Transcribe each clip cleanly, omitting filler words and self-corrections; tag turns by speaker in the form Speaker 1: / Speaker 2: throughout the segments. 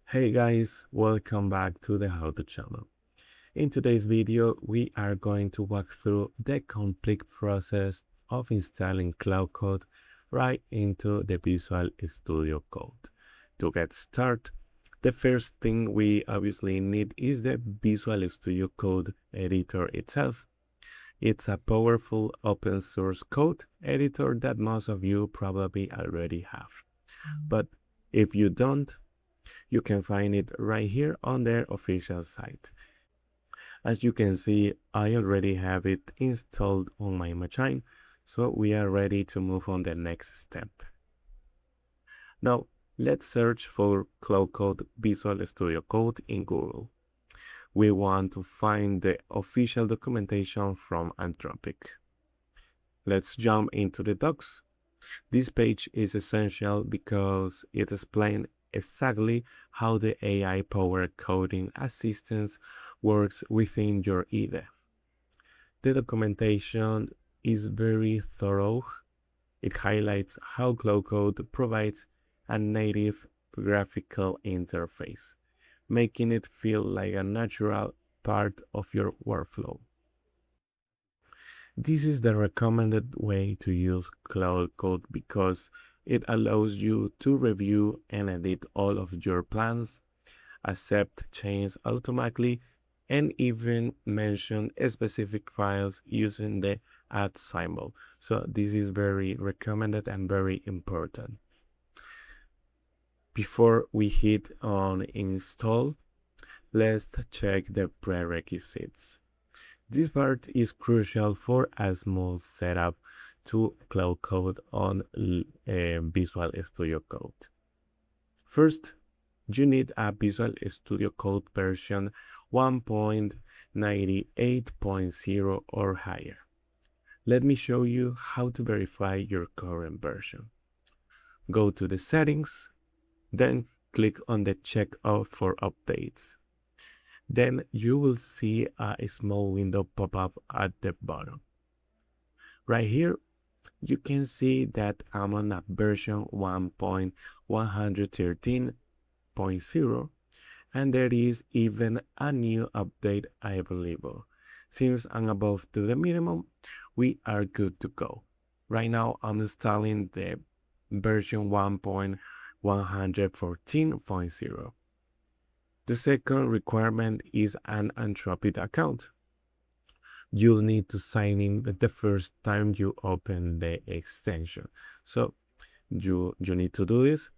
Speaker 1: Hey guys, welcome back to the How To channel. In today's video, we are going to walk through the complete process of installing Claude Code right into the Visual Studio Code. To get started, the first thing we obviously need is the Visual Studio Code editor itself. It's a powerful open source code editor that most of you probably already have. But if you don't, you can find it right here on their official site. As you can see, I already have it installed on my machine, so we are ready to move on the next step. Now, let's search for Claude Code Visual Studio Code in Google. We want to find the official documentation from Anthropic. Let's jump into the docs. This page is essential because it explains exactly how the AI-powered coding assistance works within your IDE. The documentation is very thorough. It highlights how Claude Code provides a native graphical interface, making it feel like a natural part of your workflow. This is the recommended way to use Claude Code because it allows you to review and edit all of your plans, accept changes automatically, and even mention specific files using the @ symbol. So this is very recommended and very important. Before we hit on install, let's check the prerequisites. This part is crucial for a small setup to Claude Code on Visual Studio Code. First, you need a Visual Studio Code version 1.98.0 or higher. Let me show you how to verify your current version. Go to the settings, then click on the check for updates. Then you will see a small window pop up at the bottom. Right here, you can see that I'm on a version 1.113.0, and there is even a new update available. Since I'm above to the minimum, we are good to go. Right now, I'm installing the version 1.114.0. The second requirement is an Anthropic account. You'll need to sign in the first time you open the extension. So you need to do this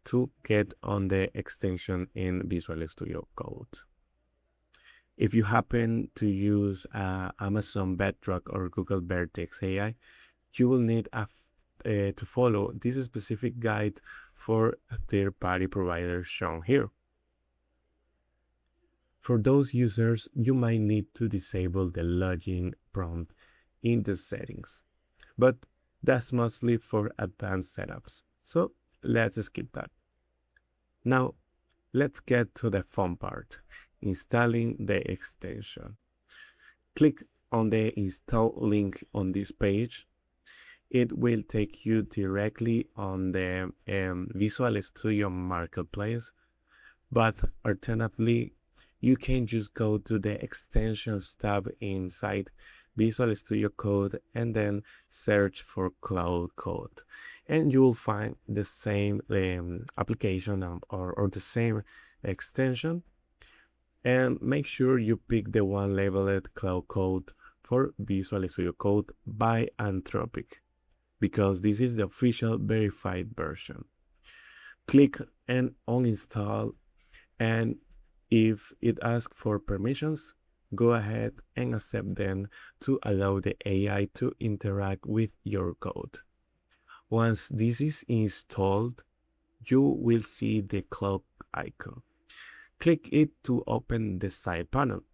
Speaker 1: to get on the extension in Visual Studio Code. If you happen to use Amazon Bedrock or Google Vertex AI, you will need to follow this specific guide for third-party providers shown here. For those users, you might need to disable the login prompt in the settings, but that's mostly for advanced setups, so let's skip that. Now, let's get to the fun part, installing the extension. Click on the install link on this page. It will take you directly on the Visual Studio Marketplace, but alternatively, you can just go to the extensions tab inside Visual Studio Code and then search for Claude Code, and you will find the same application or the same extension. And make sure you pick the one labeled Claude Code for Visual Studio Code by Anthropic, because this is the official verified version. Click and uninstall, and if it asks for permissions, go ahead and accept them to allow the AI to interact with your code. Once this is installed, you will see the clock icon. Click it to open the side panel.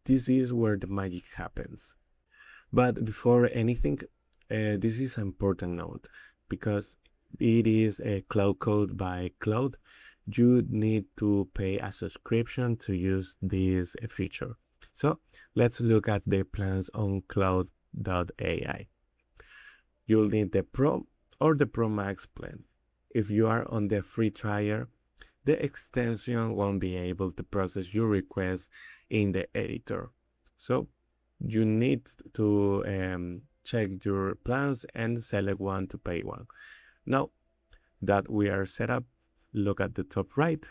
Speaker 1: This is where the magic happens. But before anything, this is an important note, because it is a Claude Code by Claude. You need to pay a subscription to use this feature. So let's look at the plans on Claude.ai. You'll need the Pro or the Pro Max plan. If you are on the free trial, the extension won't be able to process your request in the editor. So you need to check your plans and select one to pay one. Now that we are set up, look at the top right,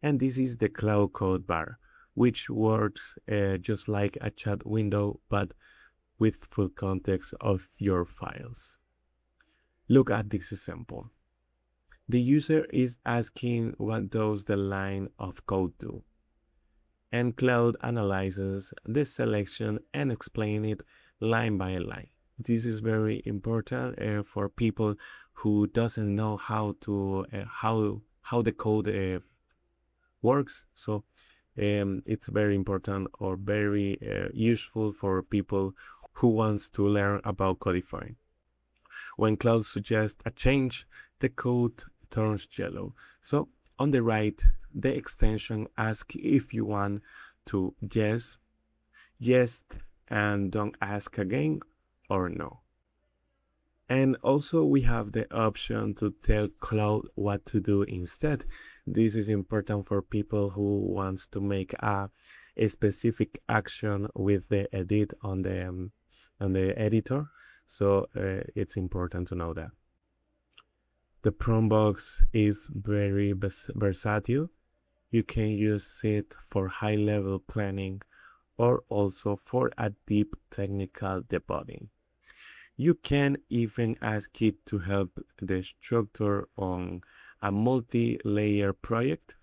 Speaker 1: and this is the Claude Code bar, which works just like a chat window, but with full context of your files. Look at this example. The user is asking what does the line of code do, and Claude analyzes the selection and explains it line by line. This is very important for people who doesn't know how the code works. So it's very important or very useful for people who wants to learn about codifying. When Claude suggests a change, the code turns yellow. So on the right, the extension asks if you want to yes, and don't ask again, or no. And also we have the option to tell Claude what to do instead. This is important for people who wants to make a specific action with the edit on the editor. So it's important to know that. The prompt box is very versatile. You can use it for high-level planning or also for a deep technical debugging. You can even ask it to help the structure on a multi-layer project.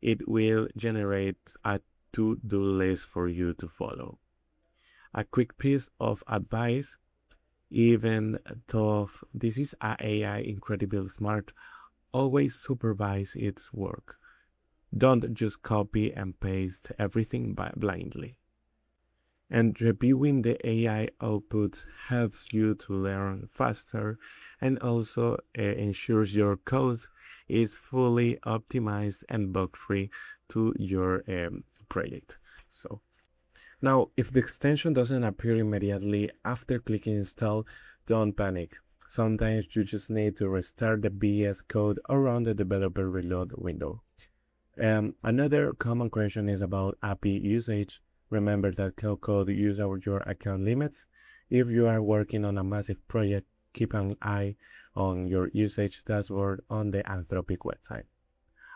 Speaker 1: It will generate a to-do list for you to follow. A quick piece of advice: even though this is a AI incredibly smart, always supervise its work. Don't just copy and paste everything blindly. And reviewing the AI output helps you to learn faster and also ensures your code is fully optimized and bug-free to your project. So now, if the extension doesn't appear immediately after clicking install, don't panic. Sometimes you just need to restart the VS Code around the developer reload window. Another common question is about API usage. Remember that Claude Code uses your account limits. If you are working on a massive project, keep an eye on your usage dashboard on the Anthropic website.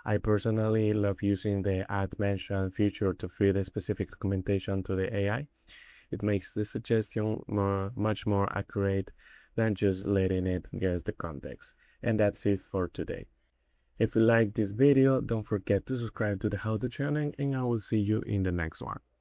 Speaker 1: I personally love using the add mention feature to feed a specific documentation to the AI. It makes the suggestion much more accurate than just letting it guess the context. And that's it for today. If you like this video, don't forget to subscribe to the How To channel, and I will see you in the next one.